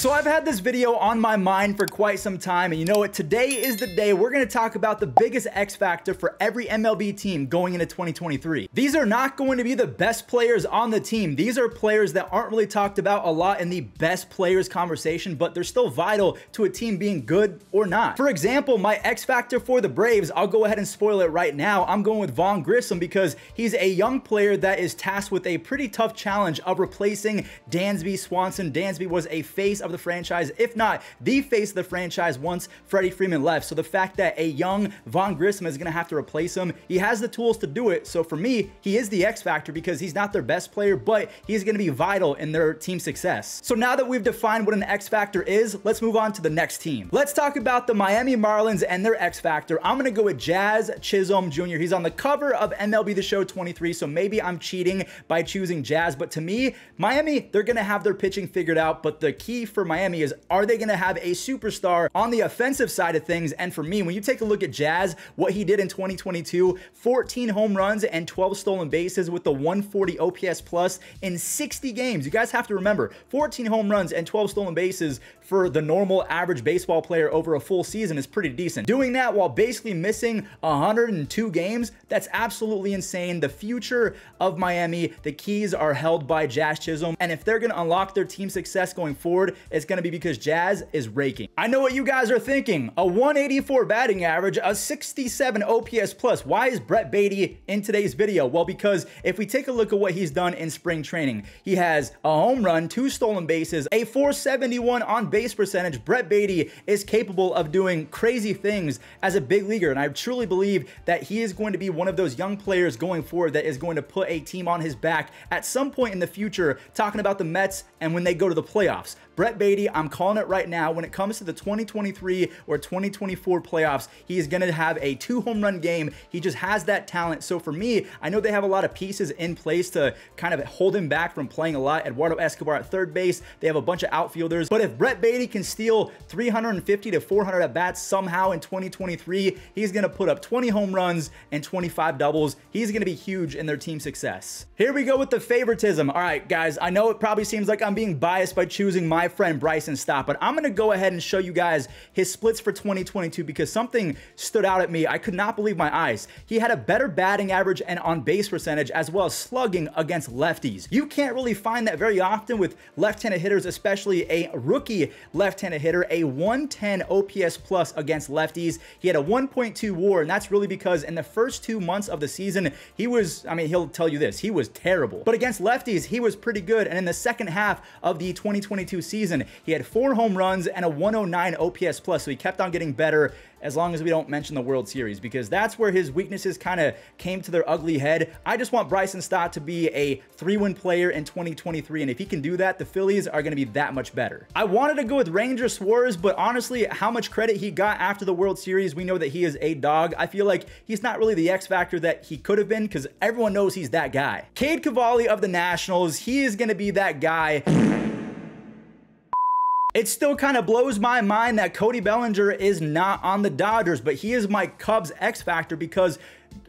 So I've had this video on my mind for quite some time, and you know what? Today is the day we're going to talk about the biggest X factor for every MLB team going into 2023. These are not going to be the best players on the team. These are players that aren't really talked about a lot in the best players conversation, but they're still vital to a team being good or not. For example, my X factor for the Braves, I'll go ahead and spoil it right now. I'm going with Vaughn Grissom because he's a young player that is tasked with a pretty tough challenge of replacing Dansby Swanson. Dansby was a face of the franchise, if not the face of the franchise once Freddie Freeman left. So the fact that a young Vaughn Grissom is going to have to replace him, he has the tools to do it. So for me, he is the X factor because he's not their best player, but he's going to be vital in their team success. So now that we've defined what an X factor is, let's move on to the next team. Let's talk about the Miami Marlins and their X factor. I'm going to go with Jazz Chisholm Jr. He's on the cover of MLB The Show 23, so maybe I'm cheating by choosing Jazz, but to me, Miami, they're going to have their pitching figured out, but the key for Miami is, are they going to have a superstar on the offensive side of things? And for me, when you take a look at Jazz, what he did in 2022, 14 home runs and 12 stolen bases with the 140 OPS plus in 60 games. You guys have to remember, 14 home runs and 12 stolen bases for the normal average baseball player over a full season is pretty decent. Doing that while basically missing 102 games, that's absolutely insane. The future of Miami, the keys are held by Jazz Chisholm, and if they're going to unlock their team success going forward, it's going to be because Jazz is raking. I know what you guys are thinking. A 184 batting average, a 67 OPS plus. Why is Brett Baty in today's video? Well, because if we take a look at what he's done in spring training, he has a home run, 2 stolen bases, a 471 on base percentage. Brett Baty is capable of doing crazy things as a big leaguer, and I truly believe that he is going to be one of those young players going forward that is going to put a team on his back at some point in the future, talking about the Mets and when they go to the playoffs. Brett Baty, I'm calling it right now, when it comes to the 2023 or 2024 playoffs, he is going to have a 2 home run game. He just has that talent. So for me, I know they have a lot of pieces in place to kind of hold him back from playing a lot. Eduardo Escobar at third base. They have a bunch of outfielders. But if Brett Baty can steal 350 to 400 at bats somehow in 2023, he's going to put up 20 home runs and 25 doubles. He's going to be huge in their team success. Here we go with the favoritism. All right, guys, I know it probably seems like I'm being biased by choosing my friend Bryson Stott, but I'm going to go ahead and show you guys his splits for 2022 because something stood out at me. I could not believe my eyes. He had a better batting average and on base percentage as well as slugging against lefties. You can't really find that very often with left-handed hitters, especially a rookie left-handed hitter, a 110 OPS plus against lefties. He had a 1.2 WAR, and that's really because in the first 2 months of the season, he was, I mean, he'll tell you this, he was terrible. But against lefties, he was pretty good, and in the second half of the 2022 season, he had 4 home runs and a 109 OPS plus, so he kept on getting better, as long as we don't mention the World Series, because that's where his weaknesses kind of came to their ugly head. I just want Bryson Stott to be a 3-win player in 2023, and if he can do that, the Phillies are going to be that much better. I wanted to go with Ranger Suarez, but honestly, how much credit he got after the World Series, we know that he is a dog. I feel like he's not really the X factor that he could have been because everyone knows he's that guy. Cade Cavalli of the Nationals, he is going to be that guy. It still kind of blows my mind that Cody Bellinger is not on the Dodgers, but he is my Cubs X factor because,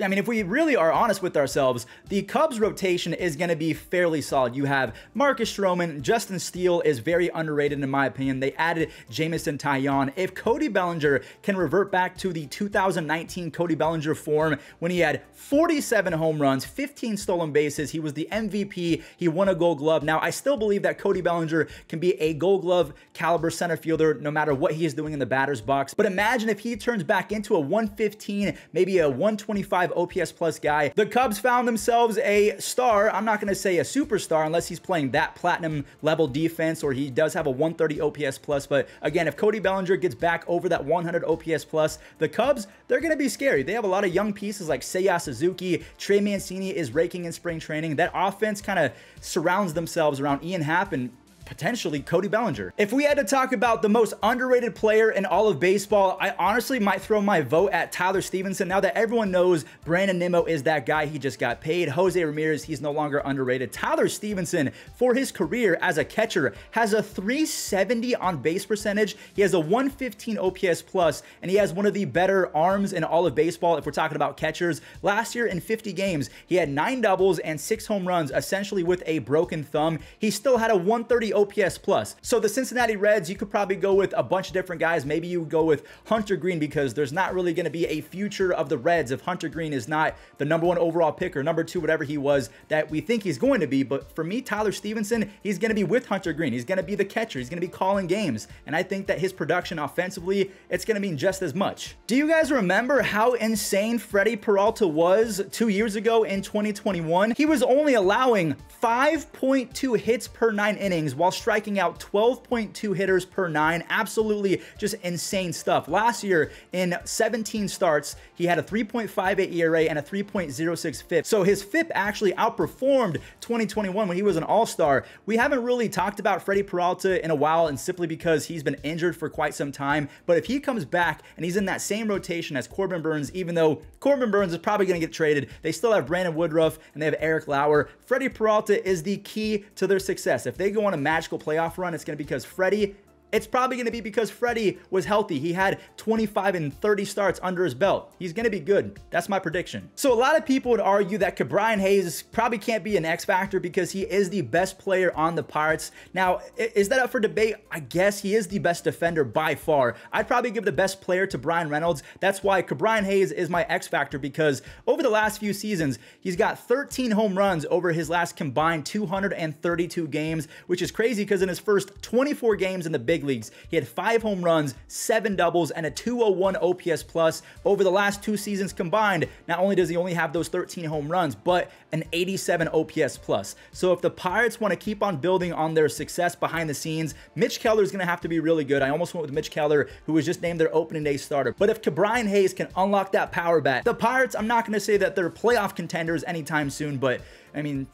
I mean, if we really are honest with ourselves, the Cubs rotation is going to be fairly solid. You have Marcus Stroman, Justin Steele is very underrated in my opinion. They added Jamison Taillon. If Cody Bellinger can revert back to the 2019 Cody Bellinger form when he had 47 home runs, 15 stolen bases, he was the MVP, he won a Gold Glove. Now, I still believe that Cody Bellinger can be a Gold Glove caliber center fielder no matter what he is doing in the batter's box. But imagine if he turns back into a 115, maybe a 125 OPS plus guy. The Cubs found themselves a star. I'm not going to say a superstar unless he's playing that platinum level defense or he does have a 130 OPS plus. But again, if Cody Bellinger gets back over that 100 OPS plus, the Cubs, they're going to be scary. They have a lot of young pieces like Seiya Suzuki. Trey Mancini is raking in spring training. That offense kind of surrounds themselves around Ian Happ and potentially Cody Bellinger. If we had to talk about the most underrated player in all of baseball, I honestly might throw my vote at Tyler Stevenson. Now that everyone knows Brandon Nimmo is that guy, he just got paid. Jose Ramirez, he's no longer underrated. Tyler Stevenson, for his career as a catcher, has a 370 on base percentage. He has a 115 OPS plus, and he has one of the better arms in all of baseball if we're talking about catchers. Last year in 50 games, he had 9 doubles and 6 home runs, essentially with a broken thumb. He still had a 130 OPS plus. So the Cincinnati Reds, you could probably go with a bunch of different guys. Maybe you would go with Hunter Green, because there's not really going to be a future of the Reds if Hunter Green is not the #1 overall pick or #2, whatever he was that we think he's going to be. But for me, Tyler Stevenson, he's going to be with Hunter Green. He's going to be the catcher. He's going to be calling games. And I think that his production offensively, it's going to mean just as much. Do you guys remember how insane Freddy Peralta was 2 years ago in 2021? He was only allowing 5.2 hits per 9 innings while striking out 12.2 hitters per 9. Absolutely just insane stuff. Last year, in 17 starts, he had a 3.58 ERA and a 3.06 FIP. So his FIP actually outperformed 2021 when he was an all-star. We haven't really talked about Freddy Peralta in a while, and simply because he's been injured for quite some time. But if he comes back and he's in that same rotation as Corbin Burnes, even though Corbin Burnes is probably going to get traded, they still have Brandon Woodruff and they have Eric Lauer. Freddy Peralta is the key to their success. If they go on a magical playoff run, it's going to be because Freddy It's probably going to be because Freddy was healthy. He had 25 and 30 starts under his belt. He's going to be good. That's my prediction. So a lot of people would argue that Ke'Bryan Hayes probably can't be an X factor because he is the best player on the Pirates. Now, is that up for debate? I guess he is the best defender by far. I'd probably give the best player to Brian Reynolds. That's why Ke'Bryan Hayes is my X factor, because over the last few seasons, he's got 13 home runs over his last combined 232 games, which is crazy because in his first 24 games in the big leagues, he had 5 home runs, 7 doubles, and a 201 OPS plus over the last 2 seasons combined. Not only does he only have those 13 home runs, but an 87 OPS plus. So if the Pirates want to keep on building on their success behind the scenes, Mitch Keller is going to have to be really good. I almost went with Mitch Keller, who was just named their opening day starter. But if Ke'Bryan Hayes can unlock that power bat, the Pirates, I'm not going to say that they're playoff contenders anytime soon, but I mean,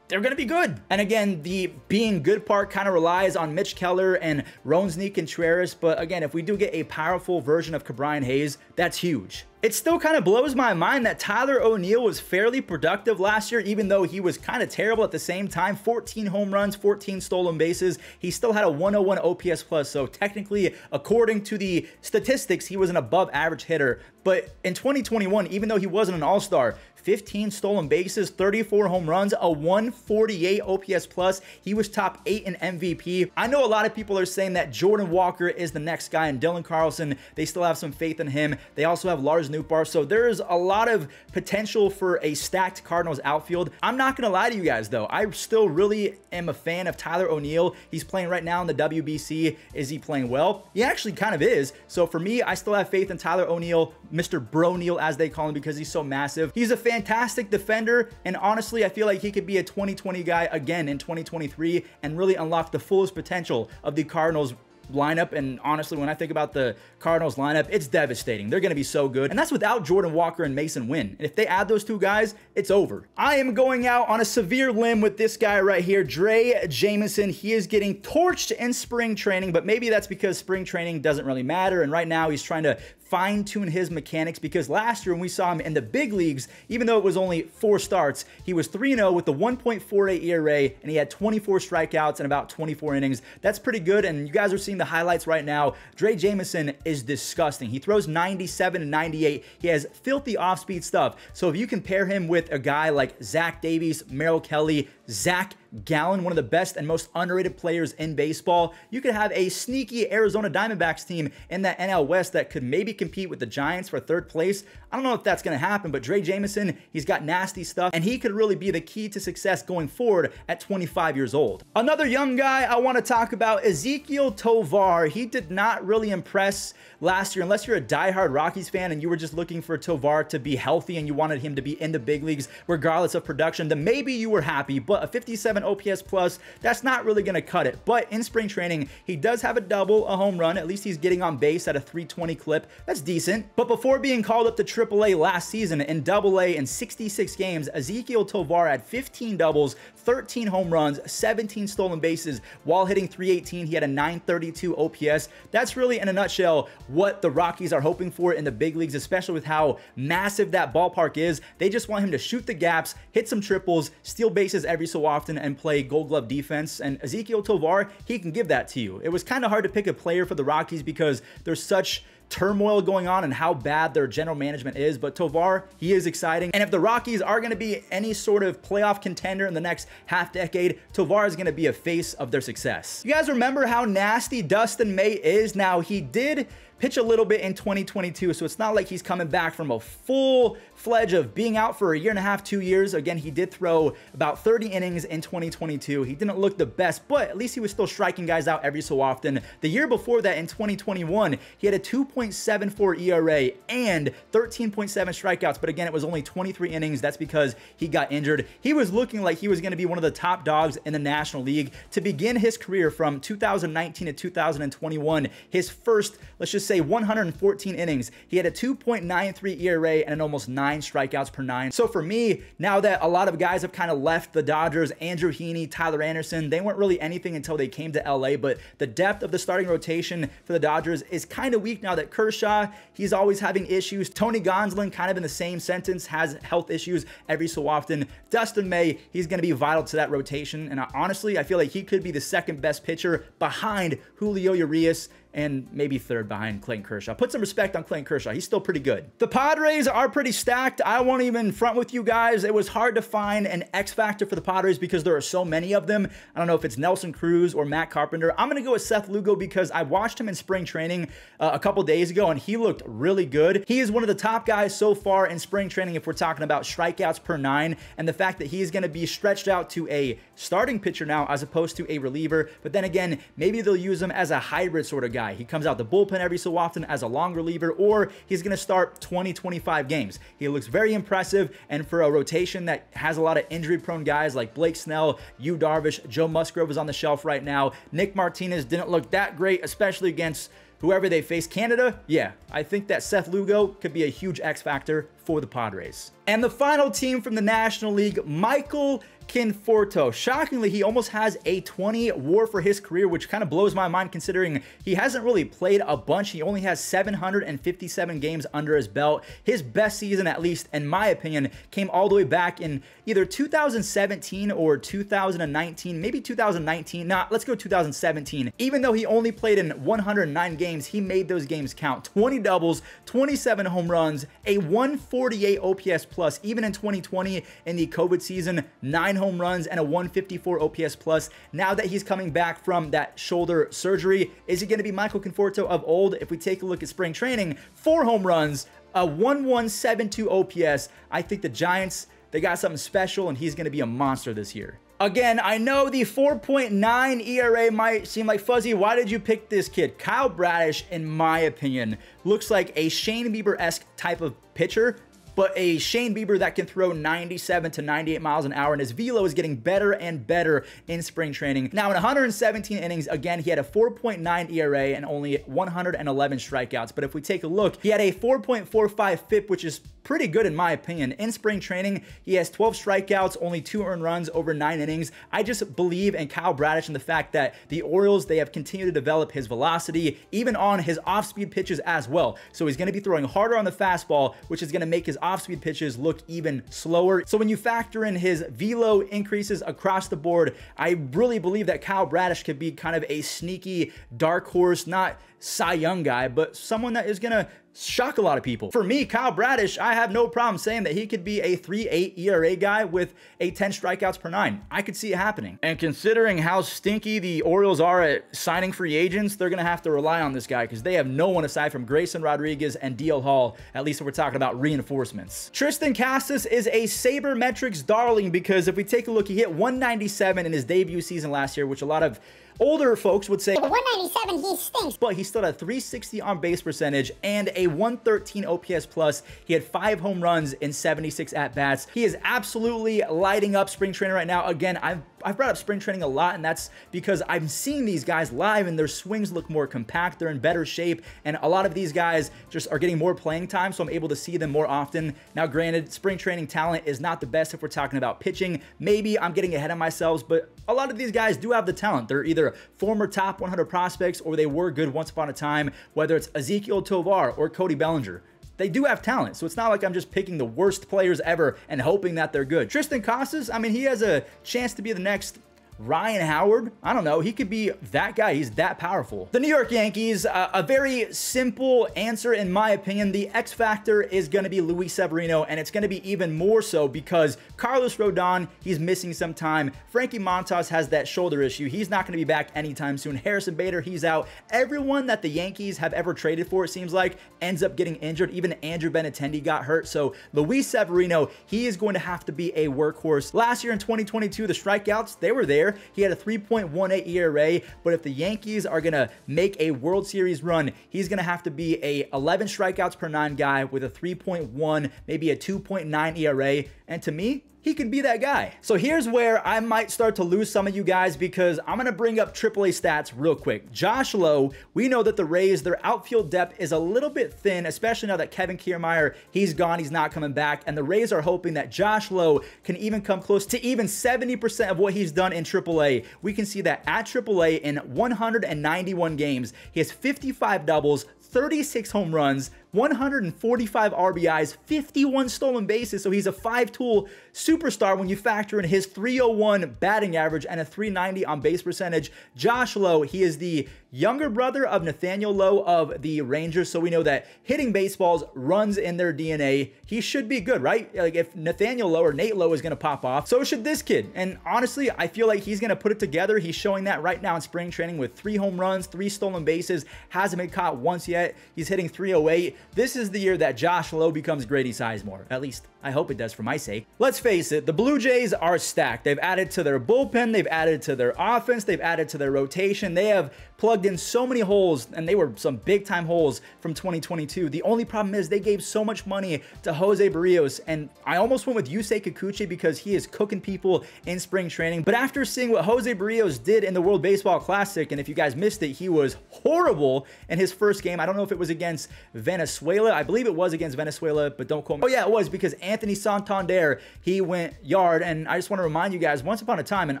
they're going to be good. And again, the being good part kind of relies on Mitch Keller and Roansy Contreras. But again, if we do get a powerful version of Ke'Bryan Hayes, that's huge. It still kind of blows my mind that Tyler O'Neill was fairly productive last year, even though he was kind of terrible at the same time. 14 home runs, 14 stolen bases. He still had a 101 OPS plus. So technically, according to the statistics, he was an above average hitter. But in 2021, even though he wasn't an all-star, 15 stolen bases, 34 home runs, a 148 OPS plus. He was top 8 in MVP. I know a lot of people are saying that Jordan Walker is the next guy, and Dylan Carlson, they still have some faith in him. They also have Lars Nootbaar. So there's a lot of potential for a stacked Cardinals outfield. I'm not going to lie to you guys, though. I still really am a fan of Tyler O'Neill. He's playing right now in the WBC. Is he playing well? He actually kind of is. So for me, I still have faith in Tyler O'Neill, Mr. Bro-Neal, as they call him, because he's so massive. He's a fantastic defender, and honestly, I feel like he could be a 2020 guy again in 2023 and really unlock the fullest potential of the Cardinals lineup. And honestly, when I think about the Cardinals lineup, it's devastating. They're going to be so good, and that's without Jordan Walker and Mason Wynn. And if they add those two guys, it's over. I am going out on a severe limb with this guy right here, Drey Jameson. He is getting torched in spring training, but maybe that's because spring training doesn't really matter, and right now he's trying to fine-tune his mechanics, because last year when we saw him in the big leagues, even though it was only 4 starts, he was 3-0 with the 1.48 ERA, and he had 24 strikeouts and about 24 innings. That's pretty good, and you guys are seeing the highlights right now. Drey Jameson is disgusting. He throws 97 and 98. He has filthy off-speed stuff. So if you compare him with a guy like Zach Davies, Merrill Kelly, Zach Gallen, one of the best and most underrated players in baseball, you could have a sneaky Arizona Diamondbacks team in that NL West that could maybe compete with the Giants for 3rd place. I don't know if that's going to happen, but Drey Jameson, he's got nasty stuff, and he could really be the key to success going forward at 25 years old. Another young guy I want to talk about, Ezequiel Tovar. He did not really impress last year, unless you're a diehard Rockies fan and you were just looking for Tovar to be healthy and you wanted him to be in the big leagues regardless of production, then maybe you were happy. But a 57 OPS plus, that's not really going to cut it. But in spring training, he does have a double, a home run. At least he's getting on base at a 320 clip. That's decent. But before being called up to AAA last season in AA in 66 games, Ezequiel Tovar had 15 doubles, 13 home runs, 17 stolen bases while hitting 318. He had a 932 OPS. That's really, in a nutshell, what the Rockies are hoping for in the big leagues, especially with how massive that ballpark is. They just want him to shoot the gaps, hit some triples, steal bases every so often, and play Gold Glove defense. And Ezequiel Tovar, he can give that to you. It was kind of hard to pick a player for the Rockies because there's such turmoil going on and how bad their general management is, but Tovar, he is exciting. And if the Rockies are going to be any sort of playoff contender in the next half decade, Tovar is going to be a face of their success. You guys remember how nasty Dustin May is? Now, he did pitch a little bit in 2022, so it's not like he's coming back from a full-fledged of being out for a year and a half, 2 years. Again, he did throw about 30 innings in 2022. He didn't look the best, but at least he was still striking guys out every so often. The year before that, in 2021, he had a 2.74 ERA and 13.7 strikeouts, but again, it was only 23 innings. That's because he got injured. He was looking like he was going to be one of the top dogs in the National League to begin his career from 2019 to 2021. His first, let's just say, 114 innings. He had a 2.93 ERA and an almost 9 strikeouts per 9. So for me, now that a lot of guys have kind of left the Dodgers, Andrew Heaney, Tyler Anderson, they weren't really anything until they came to LA, but the depth of the starting rotation for the Dodgers is kind of weak now that Kershaw, he's always having issues. Tony Gonsolin, kind of in the same sentence, has health issues every so often. Dustin May, he's going to be vital to that rotation, and honestly, I feel like he could be the second best pitcher behind Julio Urias and maybe third behind Clayton Kershaw. Put some respect on Clayton Kershaw. He's still pretty good. The Padres are pretty stacked. I won't even front with you guys. It was hard to find an X factor for the Padres because there are so many of them. I don't know if it's Nelson Cruz or Matt Carpenter. I'm going to go with Seth Lugo because I watched him in spring training a couple days ago, and he looked really good. He is one of the top guys so far in spring training if we're talking about strikeouts per 9, and the fact that he's going to be stretched out to a starting pitcher now as opposed to a reliever. But then again, maybe they'll use him as a hybrid sort of guy. He comes out the bullpen every so often as a long reliever, or he's going to start 20-25 games. He looks very impressive, and for a rotation that has a lot of injury-prone guys like Blake Snell, Yu Darvish, Joe Musgrove is on the shelf right now. Nick Martinez didn't look that great, especially against whoever they face. Canada, yeah, I think that Seth Lugo could be a huge X factor for the Padres. And the final team from the National League, Michael Conforto. Shockingly, he almost has a 20 WAR for his career, which kind of blows my mind considering he hasn't really played a bunch. He only has 757 games under his belt. His best season, at least in my opinion, came all the way back in either 2017 or 2019, maybe 2019. Nah, let's go 2017. Even though he only played in 109 games, he made those games count. 20 doubles, 27 home runs, a 148 OPS plus. Even in 2020 in the COVID season, 9 home runs and a 154 OPS plus. Now that he's coming back from that shoulder surgery, is he going to be Michael Conforto of old? If we take a look at spring training, 4 home runs, a 1172 OPS. I think the Giants, they got something special, and he's going to be a monster this year. Again, I know the 4.9 ERA might seem like fuzzy. Why did you pick this kid? Kyle Bradish, in my opinion, looks like a Shane Bieber-esque type of pitcher, but a Shane Bieber that can throw 97 to 98 miles an hour, and his velo is getting better and better in spring training. Now, in 117 innings, again, he had a 4.9 ERA and only 111 strikeouts. But if we take a look, he had a 4.45 FIP, which is pretty good in my opinion. In spring training, he has 12 strikeouts, only 2 earned runs over 9 innings. I just believe in Kyle Bradish and the fact that the Orioles, they have continued to develop his velocity, even on his off-speed pitches as well. So he's going to be throwing harder on the fastball, which is going to make his off-speed pitches look even slower. So when you factor in his velo increases across the board, I really believe that Kyle Bradish could be kind of a sneaky dark horse, not Cy Young guy, but someone that is going to shock a lot of people. For me, Kyle Bradish, I have no problem saying that he could be a 3.8 ERA guy with a 10 strikeouts per 9. I could see it happening. And considering how stinky the Orioles are at signing free agents, they're going to have to rely on this guy because they have no one aside from Grayson Rodriguez and DL Hall, at least if we're talking about reinforcements. Tristan Casas is a sabermetrics darling because if we take a look, he hit 197 in his debut season last year, which a lot of older folks would say, but 197, he stinks. But he still had a 360 on base percentage and a 113 OPS plus. He had 5 home runs in 76 at-bats. He is absolutely lighting up spring training right now. Again, I've brought up spring training a lot, and that's because I'm seeing these guys live and their swings look more compact. They're in better shape, and a lot of these guys just are getting more playing time, so I'm able to see them more often. Now, granted, spring training talent is not the best if we're talking about pitching. Maybe I'm getting ahead of myself, but a lot of these guys do have the talent. They're either former top 100 prospects or they were good once upon a time, whether it's Ezekiel Tovar or Cody Bellinger. They do have talent, so it's not like I'm just picking the worst players ever and hoping that they're good. Tristan Casas, I mean, he has a chance to be the next Ryan Howard, I don't know. He could be that guy. He's that powerful. The New York Yankees, a very simple answer in my opinion. The X factor is going to be Luis Severino, and it's going to be even more so because Carlos Rodon, he's missing some time. Frankie Montas has that shoulder issue. He's not going to be back anytime soon. Harrison Bader, he's out. Everyone that the Yankees have ever traded for, it seems like, ends up getting injured. Even Andrew Benintendi got hurt. So Luis Severino, he is going to have to be a workhorse. Last year in 2022, the strikeouts, they were there. He had a 3.18 ERA, but if the Yankees are going to make a World Series run, he's going to have to be a 11 strikeouts per 9 guy with a 3.1, maybe a 2.9 ERA. And to me, he could be that guy. So here's where I might start to lose some of you guys because I'm going to bring up AAA stats real quick. Josh Lowe, we know that the Rays, their outfield depth is a little bit thin, especially now that Kevin Kiermaier, he's gone, he's not coming back. And the Rays are hoping that Josh Lowe can even come close to even 70% of what he's done in AAA. We can see that at AAA in 191 games, he has 55 doubles, 36 home runs, 145 RBIs, 51 stolen bases. So he's a 5-tool superstar when you factor in his 301 batting average and a 390 on base percentage. Josh Lowe, he is the younger brother of Nathaniel Lowe of the Rangers. So we know that hitting baseballs runs in their DNA. He should be good, right? Like if Nathaniel Lowe or Nate Lowe is going to pop off, so should this kid. And honestly, I feel like he's going to put it together. He's showing that right now in spring training with 3 home runs, 3 stolen bases, hasn't been caught once yet. He's hitting 308. This is the year that Josh Lowe becomes Grady Sizemore. At least I hope it does for my sake. Let's face it, the Blue Jays are stacked. They've added to their bullpen. They've added to their offense. They've added to their rotation. They have plugged in so many holes, and they were some big-time holes from 2022. The only problem is they gave so much money to Jose Barrios, and I almost went with Yusei Kikuchi because he is cooking people in spring training. But after seeing what Jose Barrios did in the World Baseball Classic, and if you guys missed it, he was horrible in his first game. I don't know if it was against Venezuela. I believe it was against Venezuela, but don't quote me. Oh yeah, it was because Anthony Santander, he went yard. And I just want to remind you guys, once upon a time, and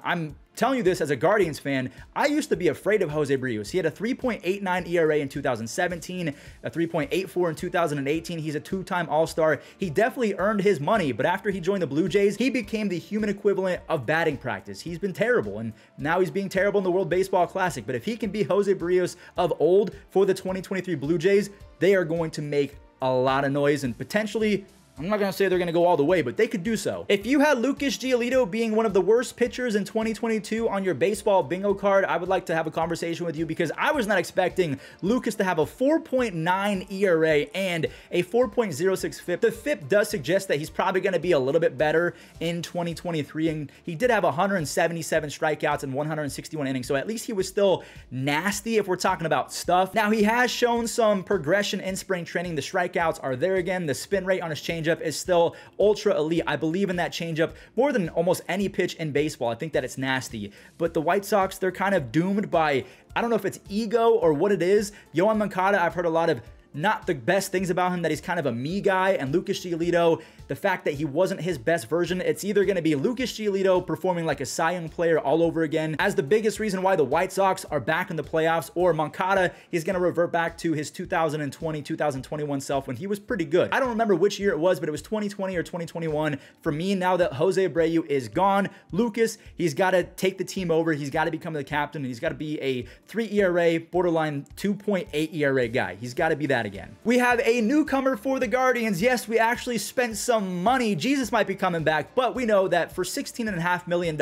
I'm telling you this as a Guardians fan, I used to be afraid of Jose Barrios. He had a 3.89 ERA in 2017, a 3.84 in 2018. He's a 2-time All-Star. He definitely earned his money, but after he joined the Blue Jays, he became the human equivalent of batting practice. He's been terrible, and now he's being terrible in the World Baseball Classic. But if he can be Jose Barrios of old for the 2023 Blue Jays, they are going to make a lot of noise and potentially, I'm not going to say they're going to go all the way, but they could do so. If you had Lucas Giolito being one of the worst pitchers in 2022 on your baseball bingo card, I would like to have a conversation with you because I was not expecting Lucas to have a 4.9 ERA and a 4.06 FIP. The FIP does suggest that he's probably going to be a little bit better in 2023, and he did have 177 strikeouts and 161 innings, so at least he was still nasty if we're talking about stuff. Now, he has shown some progression in spring training. The strikeouts are there again. The spin rate on his changeup is still ultra elite. I believe in that changeup more than almost any pitch in baseball. I think that it's nasty. But the White Sox, they're kind of doomed by, I don't know if it's ego or what it is. Yohan Moncada, I've heard a lot of not the best things about him, that he's kind of a me guy. And Lucas Giolito, the fact that he wasn't his best version, it's either going to be Lucas Giolito performing like a Cy Young player all over again as the biggest reason why the White Sox are back in the playoffs, or Moncada, he's going to revert back to his 2020, 2021 self when he was pretty good. I don't remember which year it was, but it was 2020 or 2021. For me, now that Jose Abreu is gone, Lucas, he's got to take the team over. He's got to become the captain, and he's got to be a 3 ERA, borderline 2.8 ERA guy. He's got to be that again. We have a newcomer for the Guardians. Yes, we actually spent some money. Jesus might be coming back, but we know that for $16.5 million,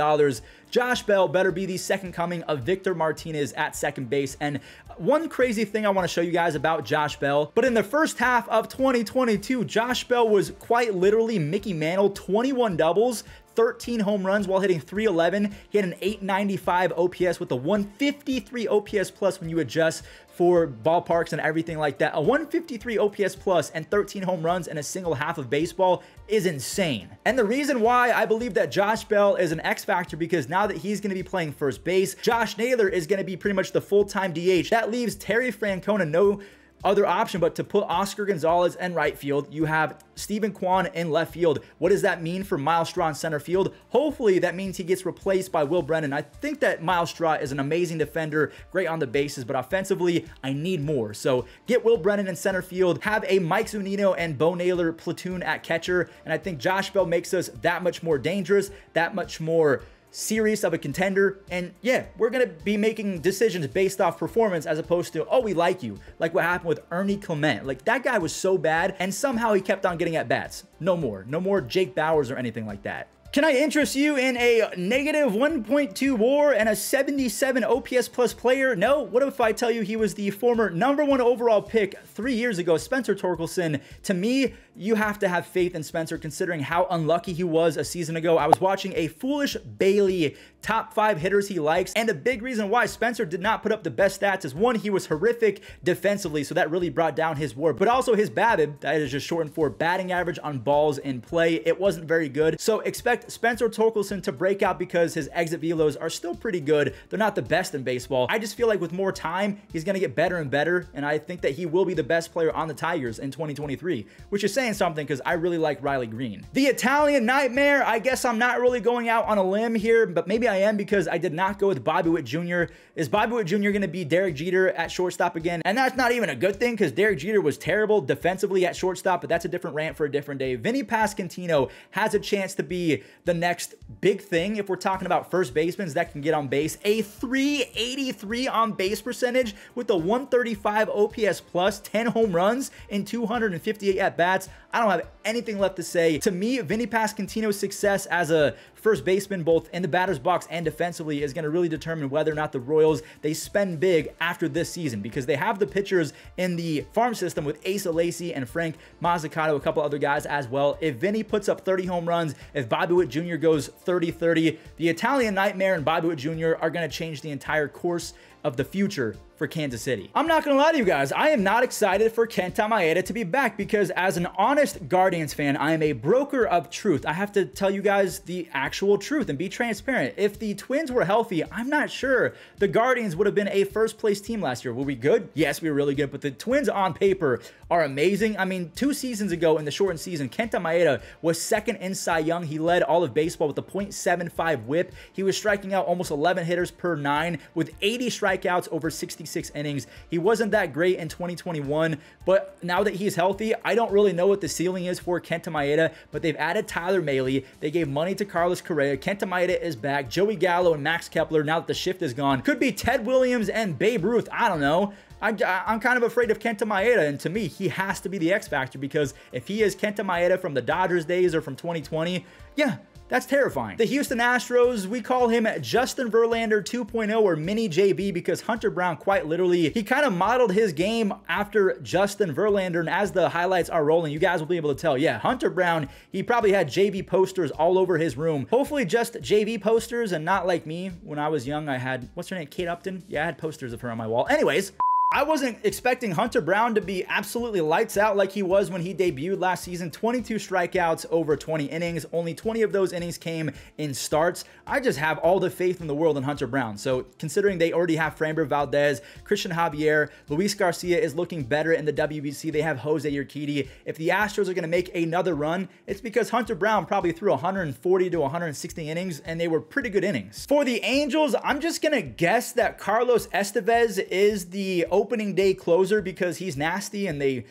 Josh Bell better be the second coming of Victor Martinez at second base. And one crazy thing I want to show you guys about Josh Bell, but in the first half of 2022, Josh Bell was quite literally Mickey Mantle, 21 doubles, 13 home runs while hitting 311. He had an 895 OPS with a 153 OPS plus when you adjust for ballparks and everything like that. A 153 OPS plus and 13 home runs in a single half of baseball is insane. And the reason why I believe that Josh Bell is an X factor, because now that he's going to be playing first base, Josh Naylor is going to be pretty much the full-time DH. That leaves Terry Francona no other option but to put Oscar Gonzalez in right field. You have Stephen Kwan in left field. What does that mean for Miles Straw in center field? Hopefully that means he gets replaced by Will Brennan. I think that Miles Straw is an amazing defender, great on the bases, but offensively I need more. So get Will Brennan in center field, have a Mike Zunino and Bo Naylor platoon at catcher, and I think Josh Bell makes us that much more dangerous, that much more serious of a contender. And yeah, we're going to be making decisions based off performance as opposed to, oh, we like you. Like what happened with Ernie Clement. Like that guy was so bad and somehow he kept on getting at bats. No more Jake Bowers or anything like that. Can I interest you in a negative 1.2 WAR and a 77 OPS plus player? No? What if I tell you he was the former #1 overall pick 3 years ago, Spencer Torkelson? To me, you have to have faith in Spencer considering how unlucky he was a season ago. I was watching a Foolish Bailey top 5 hitters he likes, and a big reason why Spencer did not put up the best stats is one, he was horrific defensively, so that really brought down his WAR, but also his BABIP, that is just shortened for batting average on balls in play. It wasn't very good, so expect Spencer Torkelson to break out because his exit velos are still pretty good. They're not the best in baseball. I just feel like with more time, he's going to get better and better, and I think that he will be the best player on the Tigers in 2023, which is saying something because I really like Riley Green. The Italian Nightmare, I guess I'm not really going out on a limb here, but maybe I am because I did not go with Bobby Witt Jr. Is Bobby Witt Jr. going to be Derek Jeter at shortstop again? And that's not even a good thing because Derek Jeter was terrible defensively at shortstop, but that's a different rant for a different day. Vinny Pasquantino has a chance to be the next big thing if we're talking about first basemen that can get on base. A 383 on base percentage with a 135 OPS plus, 10 home runs in 258 at-bats. I don't have anything left to say. To me, Vinny Pasquantino's success as a first baseman, both in the batter's box and defensively, is going to really determine whether or not the Royals, they spend big after this season because they have the pitchers in the farm system with Asa Lacy and Frank Mazzucato, a couple other guys as well. If Vinny puts up 30 home runs, if Bobby Witt Jr. goes 30-30, the Italian Nightmare and Bobby Witt Jr. are going to change the entire course of the future for Kansas City. I'm not gonna lie to you guys, I am not excited for Kenta Maeda to be back because as an honest Guardians fan, I am a broker of truth. I have to tell you guys the actual truth and be transparent. If the Twins were healthy, I'm not sure the Guardians would have been a first place team last year. Were we good? Yes, we were really good, but the Twins on paper are amazing. I mean, 2 seasons ago in the shortened season, Kenta Maeda was second in Cy Young. He led all of baseball with a .75 whip. He was striking out almost 11 hitters per 9 with 80 strikeouts over 66 innings. He wasn't that great in 2021, but now that he's healthy, I don't really know what the ceiling is for Kenta Maeda, but they've added Tyler Mahle. They gave money to Carlos Correa. Kenta Maeda is back. Joey Gallo and Max Kepler, now that the shift is gone. Could be Ted Williams and Babe Ruth. I don't know. I'm kind of afraid of Kenta Maeda, and to me, he has to be the X factor because if he is Kenta Maeda from the Dodgers days or from 2020, yeah, that's terrifying. The Houston Astros, we call him Justin Verlander 2.0 or Mini JB because Hunter Brown, quite literally, he kind of modeled his game after Justin Verlander, and as the highlights are rolling, you guys will be able to tell, yeah, Hunter Brown, he probably had JV posters all over his room. Hopefully just JV posters and not like me. When I was young, I had, what's her name, Kate Upton? Yeah, I had posters of her on my wall. Anyways, I wasn't expecting Hunter Brown to be absolutely lights out like he was when he debuted last season. 22 strikeouts over 20 innings. Only 20 of those innings came in starts. I just have all the faith in the world in Hunter Brown. So considering they already have Framber Valdez, Christian Javier, Luis Garcia is looking better in the WBC. They have Jose Urquidy. If the Astros are going to make another run, it's because Hunter Brown probably threw 140 to 160 innings, and they were pretty good innings. For the Angels, I'm just going to guess that Carlos Estevez is the opening day closer because he's nasty and they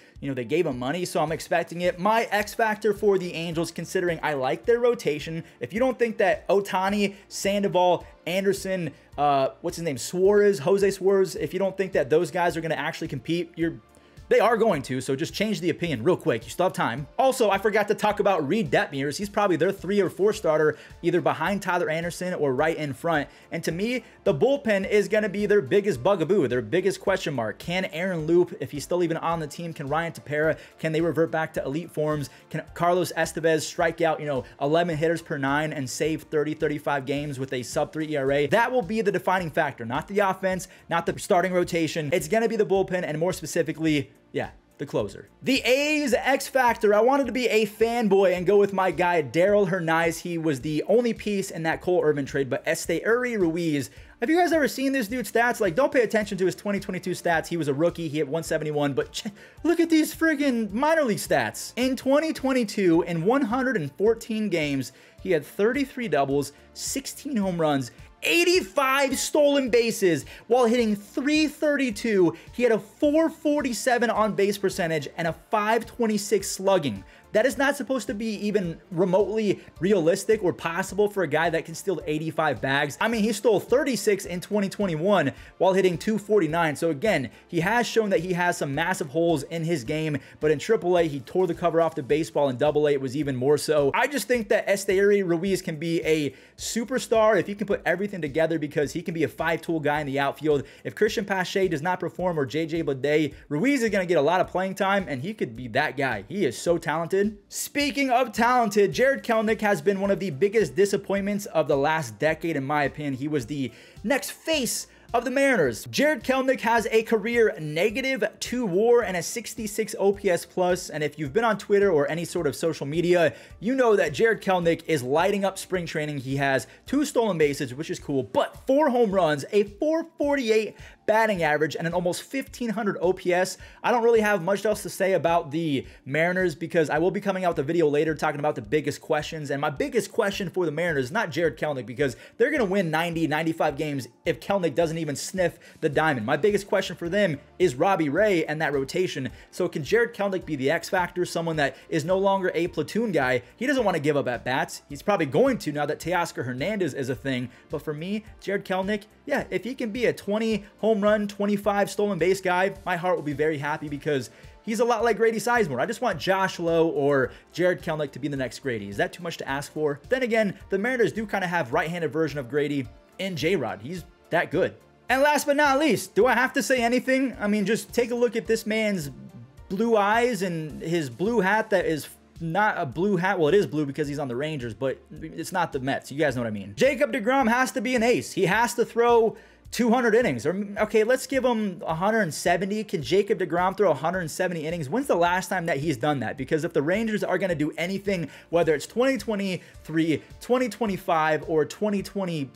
gave him money, so I'm expecting it. My X factor for the Angels, considering I like their rotation, if you don't think that Ohtani, Sandoval, Anderson, what's his name, Suarez, Jose Suarez, if you don't think that those guys are going to actually compete, they are going to, so just change the opinion real quick. You still have time. Also, I forgot to talk about Reed Detmers. He's probably their 3 or 4 starter, either behind Tyler Anderson or right in front. And to me, the bullpen is going to be their biggest bugaboo, their biggest question mark. Can Aaron Loop, if he's still even on the team, can Ryan Tepera, can they revert back to elite forms? Can Carlos Estevez strike out, 11 hitters per 9 and save 30, 35 games with a sub-3 ERA? That will be the defining factor, not the offense, not the starting rotation. It's going to be the bullpen, and more specifically, yeah, the closer. The A's X Factor. I wanted to be a fanboy and go with my guy, Daryl Hernaiz. He was the only piece in that Cole Irvin trade, but Esteury Ruiz, have you guys ever seen this dude's stats? Like, don't pay attention to his 2022 stats. He was a rookie. He hit 171, but look at these friggin' minor league stats. In 2022, in 114 games, he had 33 doubles, 16 home runs, 85 stolen bases while hitting .332. He had a .447 on base percentage and a .526 slugging. That is not supposed to be even remotely realistic or possible for a guy that can steal 85 bags. I mean, he stole 36 in 2021 while hitting 249. So again, he has shown that he has some massive holes in his game, but in AAA, he tore the cover off the baseball. In AA, it was even more so. I just think that Esteury Ruiz can be a superstar if he can put everything together, because he can be a 5-tool guy in the outfield. If Christian Pache does not perform, or JJ Bleday, Ruiz is going to get a lot of playing time, and he could be that guy. He is so talented. Speaking of talented, Jarred Kelenic has been one of the biggest disappointments of the last decade, in my opinion. He was the next face of the Mariners. Jarred Kelenic has a career -2 WAR and a 66 OPS plus, and if you've been on Twitter or any sort of social media, you know that Jarred Kelenic is lighting up spring training. He has 2 stolen bases, which is cool, but 4 home runs, a 448 batting average, and an almost 1,500 OPS. I don't really have much else to say about the Mariners, because I will be coming out with a video later talking about the biggest questions, and my biggest question for the Mariners is not Jarred Kelenic, because they're going to win 90, 95 games if Kelenic doesn't even sniff the diamond. My biggest question for them is Robbie Ray and that rotation. So can Jarred Kelenic be the X factor, someone that is no longer a platoon guy? He doesn't want to give up at bats. He's probably going to now that Teoscar Hernandez is a thing. But for me, Jarred Kelenic, yeah, if he can be a 20 home run, 25 stolen base guy, my heart will be very happy, because he's a lot like Grady Sizemore. I just want Josh Lowe or Jarred Kelenic to be the next Grady. Is that too much to ask for? Then again, the Mariners do kind of have right-handed version of Grady in J-Rod. He's that good. And last but not least, do I have to say anything? I mean, just take a look at this man's blue eyes and his blue hat that is not a blue hat. Well, it is blue because he's on the Rangers, but it's not the Mets. You guys know what I mean. Jacob deGrom has to be an ace. He has to throw 200 innings. Or, okay, let's give him 170. Can Jacob deGrom throw 170 innings? When's the last time that he's done that? Because if the Rangers are going to do anything, whether it's 2023, 2025, or 2028,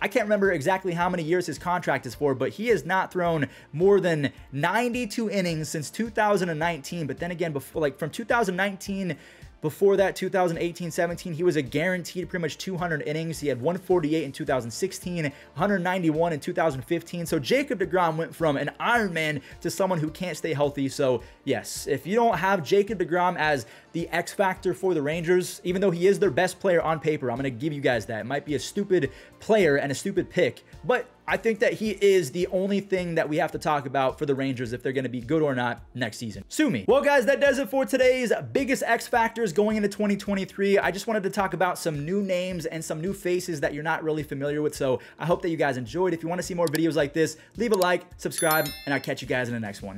I can't remember exactly how many years his contract is for, but he has not thrown more than 92 innings since 2019. But then again, before, like from 2019, before that, 2018-17, he was a guaranteed pretty much 200 innings. He had 148 in 2016, 191 in 2015. So Jacob deGrom went from an Iron Man to someone who can't stay healthy. So yes, if you don't have Jacob deGrom as the X factor for the Rangers, even though he is their best player on paper, I'm going to give you guys that. It might be a stupid player and a stupid pick, but I think that he is the only thing that we have to talk about for the Rangers if they're going to be good or not next season. Sue me. Well, guys, that does it for today's biggest X factors going into 2023. I just wanted to talk about some new names and some new faces that you're not really familiar with. So I hope that you guys enjoyed. If you want to see more videos like this, leave a like, subscribe, and I'll catch you guys in the next one.